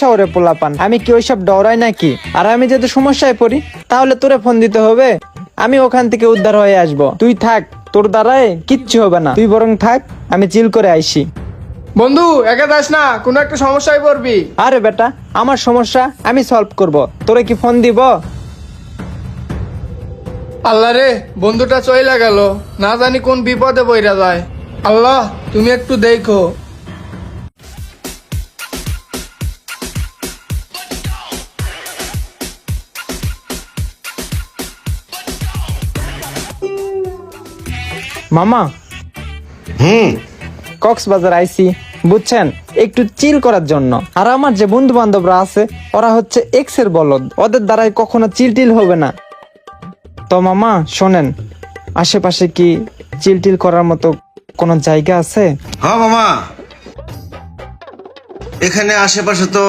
শহরে পোলাপান, আমি কি ওইসব ডরাই নাকি? আর আমি যদি সমস্যায় পড়ি তাহলে তোরে ফোন দিতে হবে, আমি ওখান থেকে উদ্ধার হয়ে আসব। তুই থাক, তোর দ্বারাই কিচ্ছু হবে না, তুই বরং থাক, আমি চিল করে আইসি। বন্ধু একা যাস না, কোনো একটা সমস্যায় পড়বি। আরে বেটা, আমার সমস্যা আমি সলভ করব, তোরে কি ফোন দিব? আল্লাহ রে, বন্ধুটা চইলা গেল, না জানি কোন বিপদে পইরা যায়। আল্লাহ তুমি একটু দেখো। মামা, কক্সবাজার আইসি বুঝছেন, একটু চিল করার জন্য। আর আমার যে বন্ধু বান্ধবরা আছে ওরা হচ্ছে এক্স এর বলদ, ওদের দ্বারাই কখনো চিল টিল হবে না। তো মামা শোনেন, আশেপাশে কি চিল টিল করার মতো কোনো জায়গা আছে? হ্যাঁ মামা, এখানে আশেপাশে তো